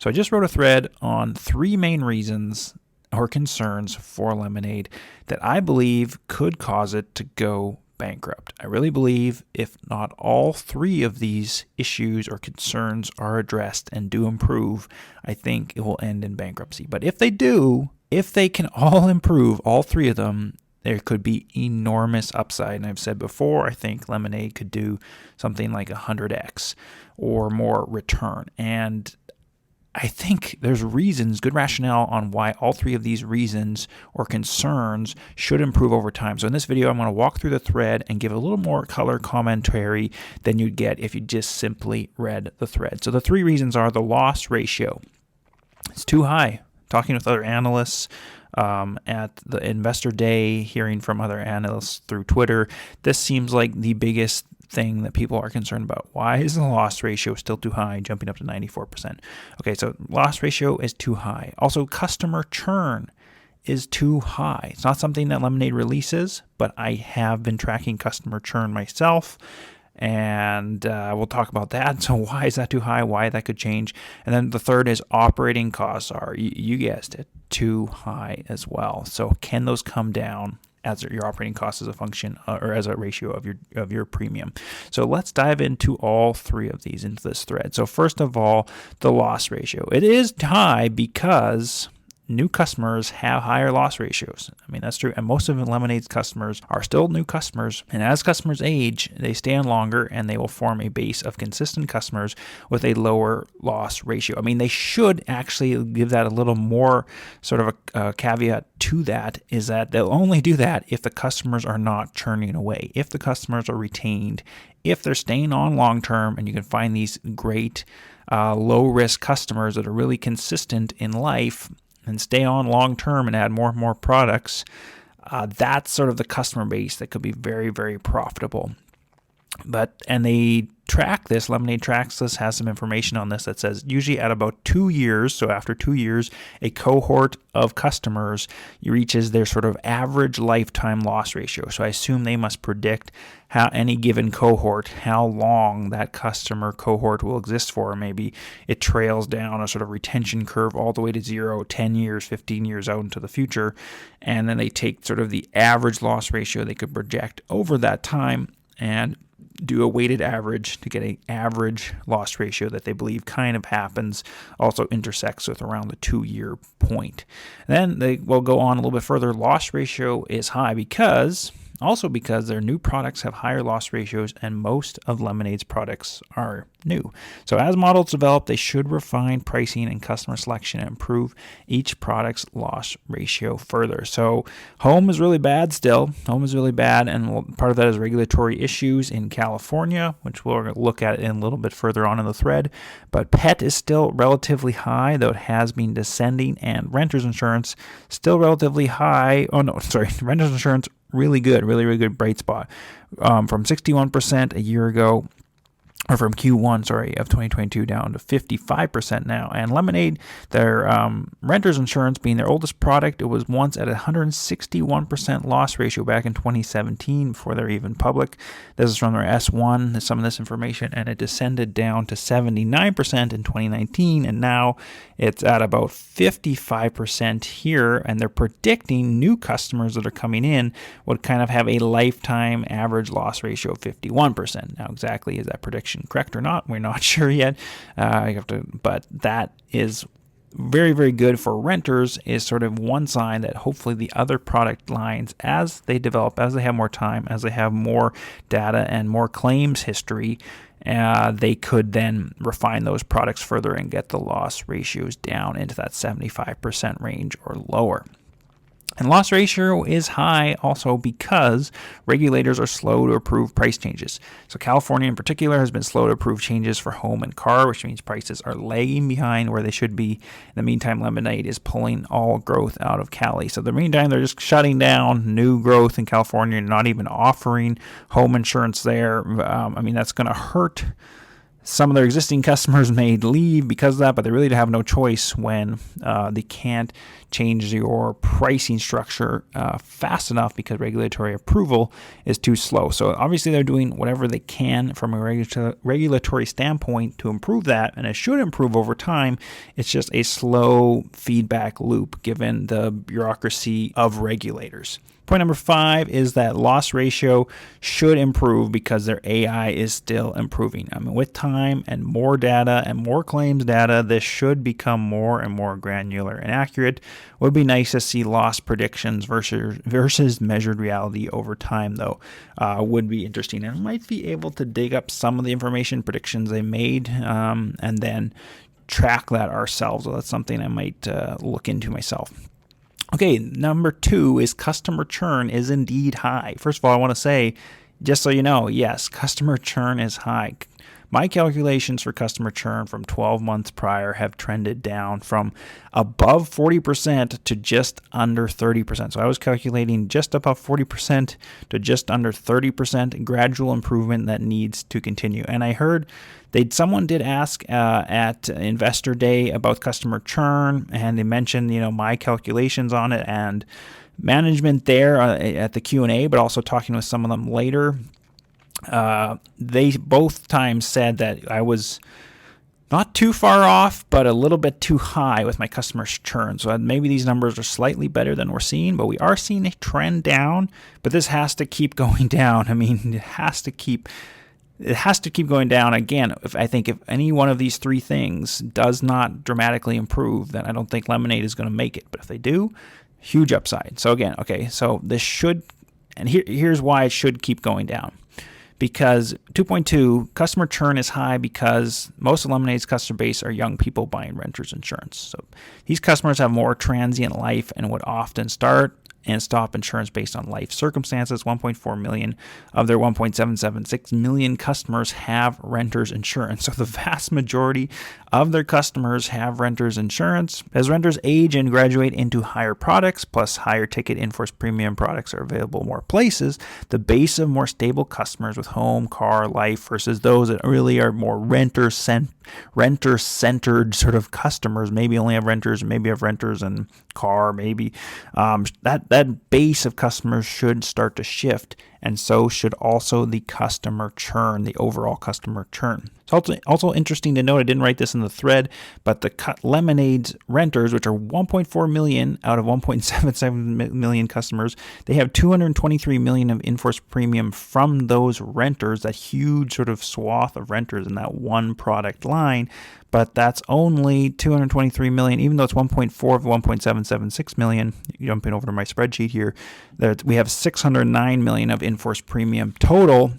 So I just wrote a thread on 3 main reasons or concerns for Lemonade that I believe could cause it to go bankrupt. I really believe if not all 3 of these issues or concerns are addressed and do improve, I think it will end in bankruptcy. But if they do, if they can all improve, all 3 of them, there could be enormous upside. And I've said before, I think Lemonade could do something like 100x or more return. And I think there's reasons, good rationale on why all 3 of these reasons or concerns should improve over time. So in this video, I'm going to walk through the thread and give a little more color commentary than you'd get if you just simply read the thread. So the 3 reasons are the loss ratio. It's too high. Talking with other analysts at the investor day, hearing from other analysts through Twitter, this seems like the biggest thing that people are concerned about. Why is the loss ratio still too high, jumping up to 94%? Okay, so loss ratio is too high. Also, customer churn is too high. It's not something that Lemonade releases, but I have been tracking customer churn myself, and we'll talk about that. So why is that too high? Why that could change? And then the third is operating costs are, you guessed it, too high as well. So can those come down as your operating costs as a function or as a ratio of your premium? So let's dive into all 3 of these into this thread. So first of all, the loss ratio. It is high because new customers have higher loss ratios. I mean, that's true. And most of Lemonade's customers are still new customers. And as customers age, they stay on longer and they will form a base of consistent customers with a lower loss ratio. I mean, they should actually give that a little more sort of a caveat to that, is that they'll only do that if the customers are not churning away, if the customers are retained, if they're staying on long term, and you can find these great low risk customers that are really consistent in life and stay on long term and add more and more products. That's sort of the customer base that could be very, very profitable. And they track this, Lemonade tracks this, has some information on this that says usually at about 2 years, so after 2 years, a cohort of customers reaches their sort of average lifetime loss ratio. So I assume they must predict how any given cohort, how long that customer cohort will exist for. Maybe it trails down a sort of retention curve all the way to 0, 10 years, 15 years out into the future. And then they take sort of the average loss ratio they could project over that time and do a weighted average to get an average loss ratio that they believe kind of happens, also intersects with around the 2-year point. Then they will go on a little bit further. Loss ratio is high because their new products have higher loss ratios, and most of Lemonade's products are new. So as models develop, they should refine pricing and customer selection and improve each product's loss ratio further. So home is really bad still. Home is really bad, and part of that is regulatory issues in California, which we'll look at in a little bit further on in the thread. But pet is still relatively high, though it has been descending, and renter's insurance still relatively high. Renter's insurance really good, really good bright spot, from 61% a year ago, or from Q1, of 2022 down to 55% now. And Lemonade, their renter's insurance being their oldest product, it was once at 161% loss ratio back in 2017 before they're even public. This is from their S1, some of this information, and it descended down to 79% in 2019, and now it's at about 55% here, and they're predicting new customers that are coming in would kind of have a lifetime average loss ratio of 51%. Now, exactly is that prediction correct or not? We're not sure yet. But that is very, very good for renters, is sort of one sign that hopefully the other product lines, as they develop, as they have more time, as they have more data and more claims history, they could then refine those products further and get the loss ratios down into that 75% range or lower. And loss ratio is high also because regulators are slow to approve price changes. So California in particular has been slow to approve changes for home and car, which means prices are lagging behind where they should be. In the meantime, Lemonade is pulling all growth out of Cali. So in the meantime, they're just shutting down new growth in California and not even offering home insurance there. That's going to hurt Some of their existing customers may leave because of that, but they really have no choice when they can't change your pricing structure fast enough because regulatory approval is too slow. So obviously they're doing whatever they can from a regulatory standpoint to improve that, and it should improve over time. It's just a slow feedback loop given the bureaucracy of regulators. Point number 5 is that loss ratio should improve because their AI is still improving. I mean, with time and more data and more claims data, this should become more and more granular and accurate. Would be nice to see loss predictions versus measured reality over time, though. Would be interesting, and might be able to dig up some of the information predictions they made and then track that ourselves. So that's something I might look into myself. Okay, number 2 is customer churn is indeed high. First of all, I want to say, just so you know, yes, customer churn is high. My calculations for customer churn from 12 months prior have trended down from above 40% to just under 30%. So I was calculating just above 40% to just under 30%, gradual improvement that needs to continue. And I heard someone did ask at Investor Day about customer churn, and they mentioned, my calculations on it and management there at the Q&A, but also talking with some of them later. They both times said that I was not too far off, but a little bit too high with my customer churn. So maybe these numbers are slightly better than we're seeing, but we are seeing a trend down. But this has to keep going down. I mean, it has to keep going down. Again, if any one of these 3 things does not dramatically improve, then I don't think Lemonade is going to make it. But if they do, huge upside. So again, okay, so this should, and here's why it should keep going down. Because 2.2, customer churn is high because most of Lemonade's customer base are young people buying renter's insurance. So these customers have more transient life and would often start and stop insurance based on life circumstances. 1.4 million of their 1.776 million customers have renter's insurance. So the vast majority of their customers have renter's insurance. As renters age and graduate into higher products, plus higher ticket in-force premium products are available more places, the base of more stable customers with home, car, life versus those that really are more renter-centered sort of customers, maybe only have renters, maybe have renters and car, maybe that base of customers should start to shift, and so should also the customer churn, the overall customer churn. It's also interesting to note, I didn't write this in the thread, but the Lemonade's renters, which are 1.4 million out of 1.77 million customers, they have 223 million of in-force premium from those renters, that huge sort of swath of renters in that one product line. But that's only 223 million, even though it's 1.4 of 1.776 million. Jumping over to my spreadsheet here, we have 609 million of in-force premium total.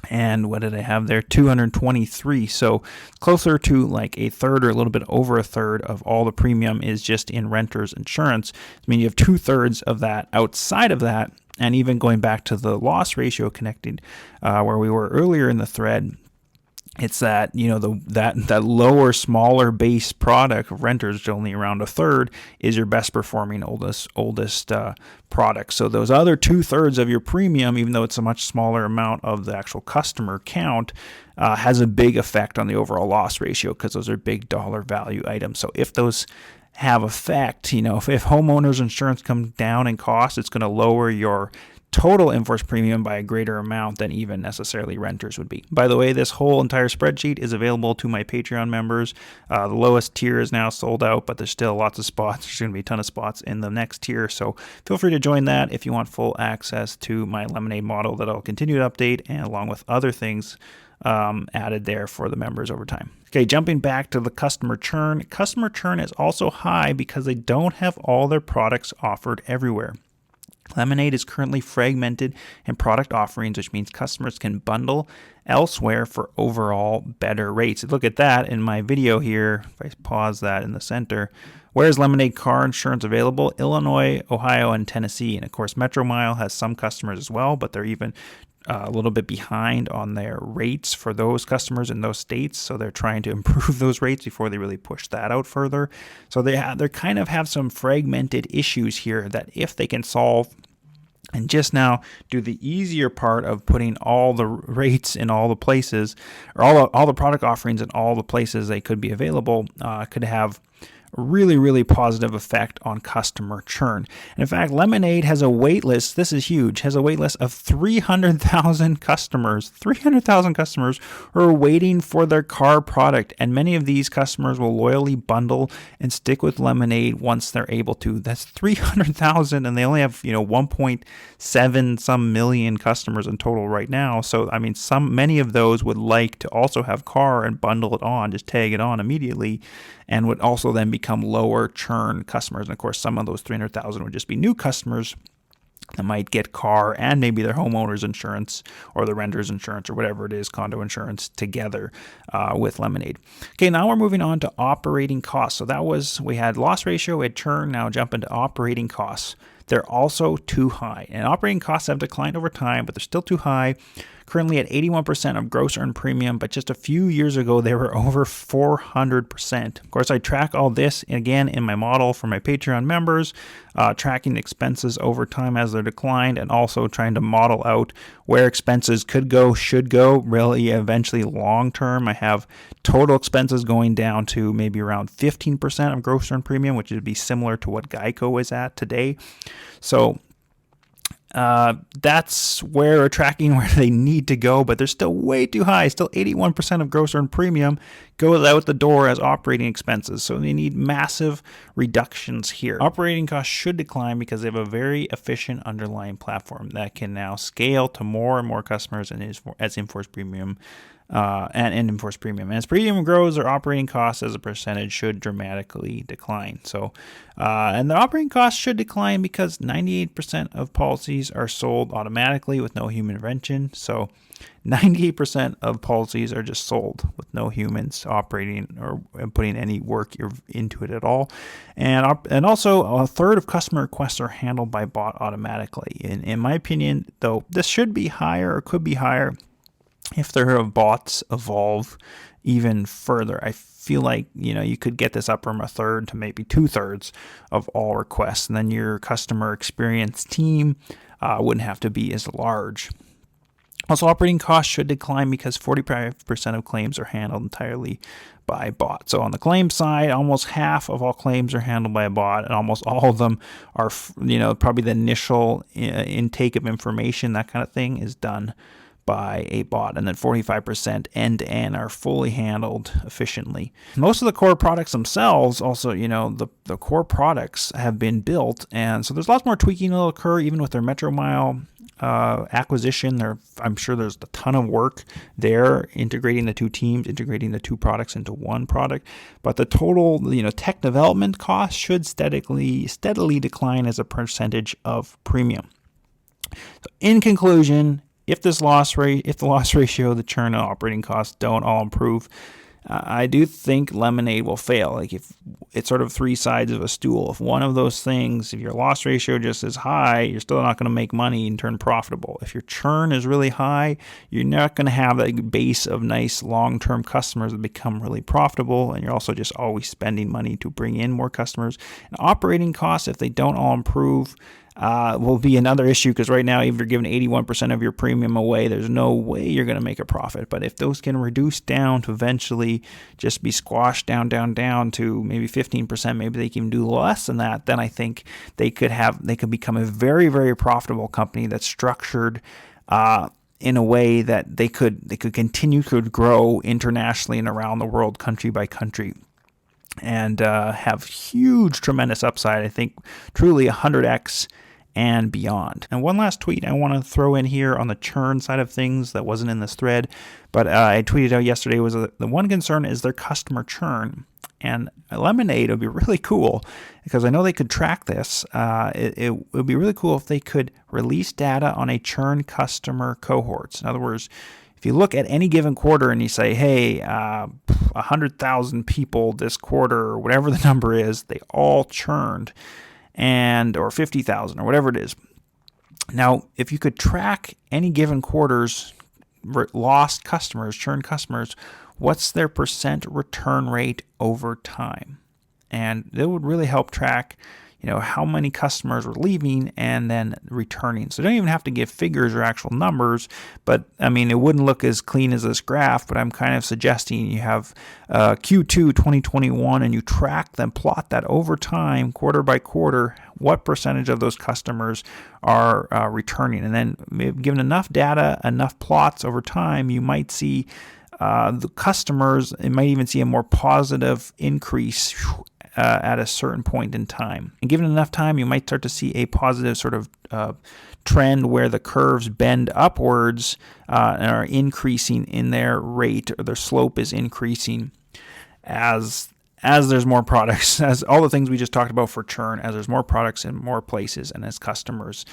And what did I have there? 223. So closer to like a third or a little bit over a third of all the premium is just in renter's insurance. I mean, you have 2/3 of that outside of that. And even going back to the loss ratio connected where we were earlier in the thread, it's that, that lower, smaller base product of renters, which only around a third, is your best performing oldest product. So those other 2/3 of your premium, even though it's a much smaller amount of the actual customer count, has a big effect on the overall loss ratio because those are big dollar value items. So if those have effect, if homeowners insurance comes down in cost, it's going to lower your total in-force premium by a greater amount than even necessarily renters would be. By the way, this whole entire spreadsheet is available to my Patreon members. The lowest tier is now sold out, but there's still lots of spots. There's going to be a ton of spots in the next tier, so feel free to join that if you want full access to my Lemonade model that I'll continue to update, and along with other things added there for the members over time. Okay, jumping back to the customer churn. Customer churn is also high because they don't have all their products offered everywhere. Lemonade is currently fragmented in product offerings, which means customers can bundle elsewhere for overall better rates. Look at that in my video here. If I pause that in the center, where is Lemonade car insurance available? Illinois, Ohio, and Tennessee. And of course, Metro Mile has some customers as well, but they're even a little bit behind on their rates for those customers in those states. So they're trying to improve those rates before they really push that out further. So they kind of have some fragmented issues here that if they can solve, and just now do the easier part of putting all the rates in all the places, or all the product offerings in all the places they could be available, could have really, really positive effect on customer churn. And in fact, Lemonade has a wait list. This is huge. Has a wait list of 300,000 customers. 300,000 customers who are waiting for their car product, and many of these customers will loyally bundle and stick with Lemonade once they're able to. That's 300,000, and they only have 1.7 some million customers in total right now. So I mean, many of those would like to also have car and bundle it on, just tag it on immediately, and would also then become lower churn customers. And of course, some of those 300,000 would just be new customers that might get car and maybe their homeowner's insurance or the renter's insurance or whatever it is, condo insurance, together with Lemonade. Okay, now we're moving on to operating costs. So we had loss ratio, we had churn, now jump into operating costs. They're also too high. And operating costs have declined over time, but they're still too high. Currently at 81% of gross earned premium, but just a few years ago, they were over 400%. Of course, I track all this, again, in my model for my Patreon members, tracking expenses over time as they're declined, and also trying to model out where expenses could go, should go, really eventually long term. I have total expenses going down to maybe around 15% of gross earned premium, which would be similar to what Geico is at today. So that's where we're tracking where they need to go, but they're still way too high. Still 81% of gross earned premium goes out the door as operating expenses. So they need massive reductions here. Operating costs should decline because they have a very efficient underlying platform that can now scale to more and more customers as in-force premium. And in-force premium. And as premium grows, their operating costs as a percentage should dramatically decline. So, and the operating costs should decline because 98% of policies are sold automatically with no human intervention. So 98% of policies are just sold with no humans operating or putting any work into it at all. And also a third of customer requests are handled by bot automatically. In my opinion, though, this should be higher or could be higher if their bots evolve even further. I feel like you could get this up from a third to maybe 2/3 of all requests, and then your customer experience team wouldn't have to be as large. Also, operating costs should decline because 45% of claims are handled entirely by bots. So on the claim side, almost half of all claims are handled by a bot, and almost all of them are, probably the initial intake of information, that kind of thing, is done by a bot, and then 45% end-to-end are fully handled efficiently. Most of the core products themselves also, the core products have been built, and so there's lots more tweaking that will occur even with their Metro Mile acquisition. I'm sure there's a ton of work there, integrating the two teams, integrating the two products into one product, but the total, tech development cost should steadily decline as a percentage of premium. So in conclusion, if the loss ratio, the churn, and operating costs don't all improve, I do think Lemonade will fail. Like, if it's sort of three sides of a stool. If one of those things, if your loss ratio just is high, you're still not going to make money and turn profitable. If your churn is really high, you're not going to have that base of nice long-term customers that become really profitable, and you're also just always spending money to bring in more customers. And operating costs, if they don't all improve, will be another issue, because right now, if you're giving 81% of your premium away, there's no way you're going to make a profit. But if those can reduce down to eventually just be squashed down to maybe 15%, maybe they can do less than that, then I think they could become a very, very profitable company that's structured in a way that they could continue to grow internationally and around the world, country by country, and have huge, tremendous upside. I think truly 100x and beyond. And one last tweet I want to throw in here on the churn side of things that wasn't in this thread, but I tweeted out yesterday, was the one concern is their customer churn. And Lemonade would be really cool, because I know they could track this. It would be really cool if they could release data on a churn customer cohorts. In other words, if you look at any given quarter and you say, hey, 100,000 people this quarter, or whatever the number is, they all churned, or 50,000 or whatever it is. Now, if you could track any given quarter's lost customers, churned customers, what's their percent return rate over time? And that would really help track, how many customers were leaving and then returning. So you don't even have to give figures or actual numbers, but I mean, it wouldn't look as clean as this graph, but I'm kind of suggesting you have Q2 2021 and you track them, plot that over time, quarter by quarter, what percentage of those customers are returning. And then given enough data, enough plots over time, you might see the customers, it might even see a more positive increase at a certain point in time. And given enough time, you might start to see a positive sort of trend where the curves bend upwards and are increasing in their rate, or their slope is increasing as there's more products, as all the things we just talked about for churn, as there's more products in more places, and as customers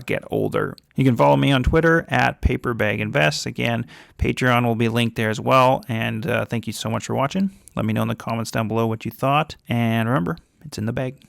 get older. You can follow me on Twitter at PaperBagInvest. Again, Patreon will be linked there as well. And thank you so much for watching. Let me know in the comments down below what you thought. And remember, it's in the bag.